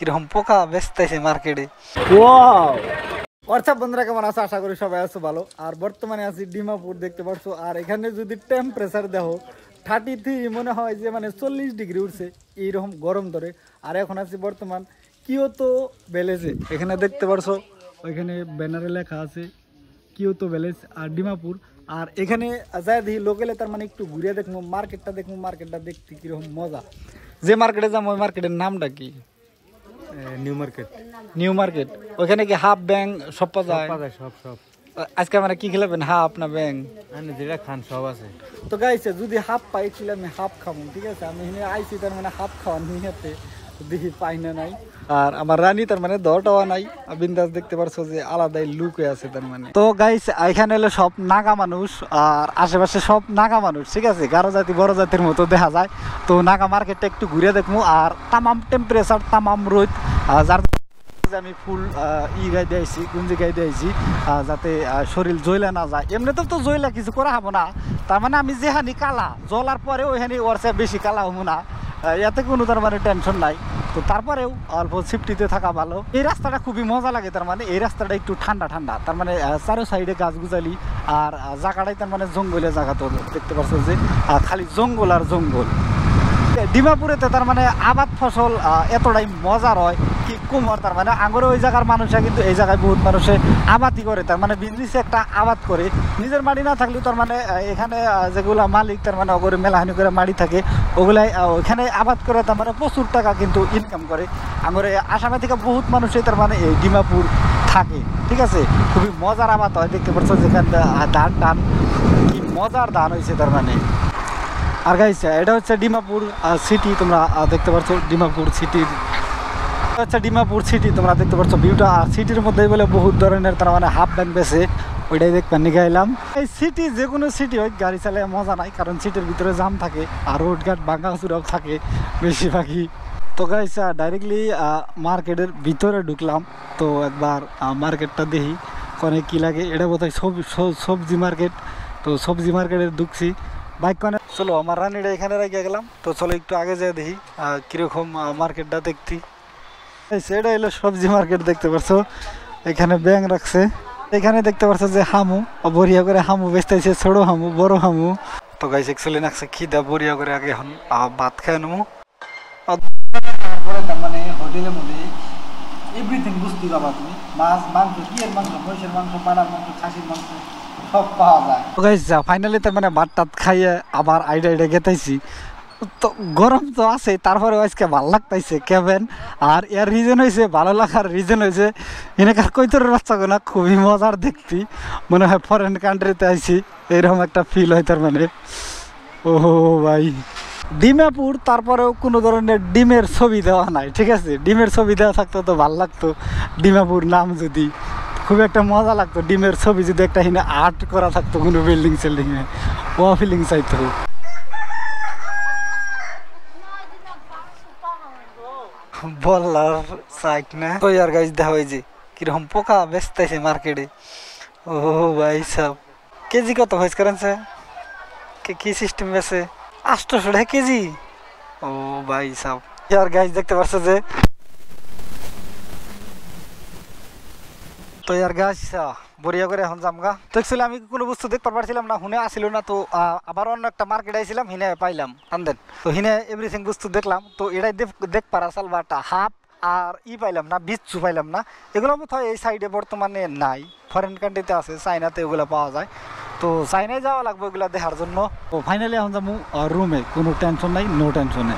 কিরকম পোকা বেচতেছে মার্কেটে। ওয়াও হোয়াটসঅ্যাপ বন্ধুরা, কেমন আছো? আশা করি সবাই আছো ভালো। আর বর্তমানে আছি ডিমাপুর, দেখতে পাচ্ছ। আর এখানে যদি টেম্পারেচার দেখো 33, মনে হয় যে মানে 40 ডিগ্রি উঠছে, এইরকম গরম ধরে। আর এখন আছি বর্তমান কিয়োতো ভিলেজে। এখানে দেখতে পারছো ওইখানে ব্যানারে লেখা আছে কিয়োতো ভিলেজ আর ডিমাপুর। আর এখানে যাই দেখি লোকেলে, তার মানে একটু ঘুরে দেখবো, মার্কেটটা দেখতে কিরকম মজা। যে মার্কেটে যাবো ওই মার্কেটের নামটা কি? New market. ওখানে কি হাফ ব্যাং সব পাওয়া যায়? সব আজকে মানে কি খেলাবেন, হাফ না ব্যাং? যেটা খান সব আছে। তো গাইছে যদি হাফ পাইছিলাম আমি হাফ খাবো, ঠিক আছে। আমি এখানে আইছি তার মানে হাফ খাওয়ার নিহাতে, দেখি পাই না নাই। আর আমার রানী তার মানে দরটাও নাই, বিন্দাস দেখতে পারছো যে আলাদাই লুক হয়ে আছে তার মানে। তো গাইস এখানে হলো সব নাগা মানুষ, আর আশেপাশে সব নাগা মানুষ, ঠিক আছে। গারো জাতি বড় জাতির মতো দেখা যায়। তো নাগা মার্কেটটা একটু ঘুরে দেখবো। আর তামাম টেম্পারেচার, তামাম রোদ, যার আমি ফুল গাই দিয়েছি, গুঞ্জি গাই দিয়েছি, যাতে শরীর জ্বলে না যায়। এমনিতে তো জ্বলা কিছু করা হবো না, তার মানে আমি যেখানি কালা জ্বলার পরেও ওইখানে ওর চেয়ে বেশি কালা হবো না, এতে কোনো তার মানে টেনশন নাই। তো তারপরেও অল্প সেফটিতে থাকা ভালো। এই রাস্তাটা খুবই মজা লাগে, তার মানে এই রাস্তাটা একটু ঠান্ডা ঠান্ডা, তার মানে চারো সাইডে গাছ গুজালি, আর জায়গাটাই তার মানে জঙ্গলের জায়গা। তো দেখতে পাচ্ছ যে খালি জঙ্গল আর জঙ্গল। ডিমাপুরেতে তার মানে আবাদ ফসল এতটাই মজার হয় কি কুমর, তার মানে আঙুরে ওই জায়গার মানুষরা কিন্তু এই জায়গায় বহুত মানুষে আবাদই করে, তার মানে বিজনেসে একটা আবাদ করে। নিজের মাটি না থাকলেও তার মানে এখানে যেগুলা মালিক তার মানে ওগুলো মেলাহানি করে মাটি থাকে, ওগুলাই ওইখানে আবাদ করে তার মানে প্রচুর টাকা কিন্তু ইনকাম করে। আঙুরে আসামে থেকে বহুত মানুষই তার মানে এই ডিমাপুর থাকে, ঠিক আছে। খুবই মজার আবাদ হয়, দেখতে পাচ্ছ যেখানে ধান কি মজার ধান হয়েছে তার মানে। আর গাইস এটা হচ্ছে ডিমাপুর সিটি, তোমরা দেখতে পাচ্ছ ডিমাপুর সিটির হচ্ছে ডিমাপুর সিটি, তোমরা দেখতে পাচ্ছ ভিউটা। আর সিটির মধ্যেই বলে বহুত ধরনের তার মানে হাফ ব্যান্ড বেছে, ওইটাই দেখবেন নিয়ে গেলাম। এই সিটি যে কোনো সিটি হয় গাড়ি চালায় মজা নাই, কারণ সিটির ভিতরে জাম থাকে আর রোডঘাট ভাঙা চূড়াও থাকে বেশিরভাগই। তো গাইস ডাইরেক্টলি মার্কেটের ভিতরে ঢুকলাম। তো একবার মার্কেটটা দেখি কোনে কি লাগে। এটা বোধহয় সবজি মার্কেট। তো সবজি মার্কেটে ঢুকছি বাইক কোনে। চলো আমার রানিটা এখানে রেখে গেলাম। তো চলো একটু আগে যেয়ে দেখি কিরকম মার্কেটটা দেখতে। সেটা হলো সবজি মার্কেট, দেখতে পাচ্ছ এখানে ব্যাং রাখছে। এখানে দেখতে পাচ্ছ যে হামু বরিয়া করে হামু বেচতেছে, ছোট হামু বড় হামু। তো গাইস একচুয়ালি নাকছে খিদা বরিয়া করে, আগে এখন ভাত খাই নেবো। তারপরে তার মানে হোটেলের মধ্যে এভরিথিং বুঝতে পারবা তুমি, মাছ মাংস, কি এর মাংস, মহিষের মাংস, পাড়ার মাংস, খাসির মাংস সব পাওয়া যায়। তো গাইস ফাইনালি তার মানে ভাত টাত খাইয়ে আবার আইডা গেতাইছি। তো গরম তো আছে, তারপরে আজকে ভালো লাগতেছে কেবেন। আর এর রিজন হয়েছে, ভালো লাগার রিজন হয়েছে এনেকার কৈতরের বাচ্চাগুলো খুবই মজার দেখতে, মনে হয় ফরেন কান্ট্রিতে আইছি এরকম একটা ফিল হয় তার মানে। ও ভাই ডিমাপুর, তারপরেও কোনো ধরনের ডিমের ছবি দেওয়া নাই, ঠিক আছে। ডিমের ছবি দেওয়া থাকতো তো ভালো লাগতো, ডিমাপুর নাম যদি খুব একটা মজা লাগতো। ডিমের ছবি যদি একটা হিনে আর্ট করা থাকতো কোনো বিল্ডিং সিল্ডিংয়ে, ও ফিলিং চাইতো। বলার সাইট না। তো ইয়ার গাইস দেখা হয় যে কিরকম পোকা বেচতেছে মার্কেটে। ও ভাই সব কেজি কত হয়েছে করেন স্যার, কি সিস্টেম বেছে? 800 টাকা কেজি। ও ভাই সব ইয়ার গাইস দেখতে পাচ্ছ যে। তো ইয়ার গাইস বরিয়া করে এখন জামগা। তো অ্যাকচুয়ালি আমি কোনো বস্তু দেখতে পারছিলাম না, হুনে আসিল না। তো আবার অন্য একটা মার্কেট আইছিলাম, হিনে পাইলাম আনদেন। তো হিনে এভরিথিং বস্তু দেখলাম। তো এটাই দেখ পারা চাল বাটা হাফ আর পাইলাম না, বিচ্ছু পাইলাম না। এগুলো বোধহয় এই সাইডে বর্তমানে নাই, ফরেন কান্ট্রিতে আছে, চাইনাতে এগুলো পাওয়া যায়। তো চাইনায় যাওয়া লাগবে এগুলো দেখার জন্য। তো ফাইনালি এখন যাবো রুমে, কোনো টেনশন নাই, নো টেনশনে।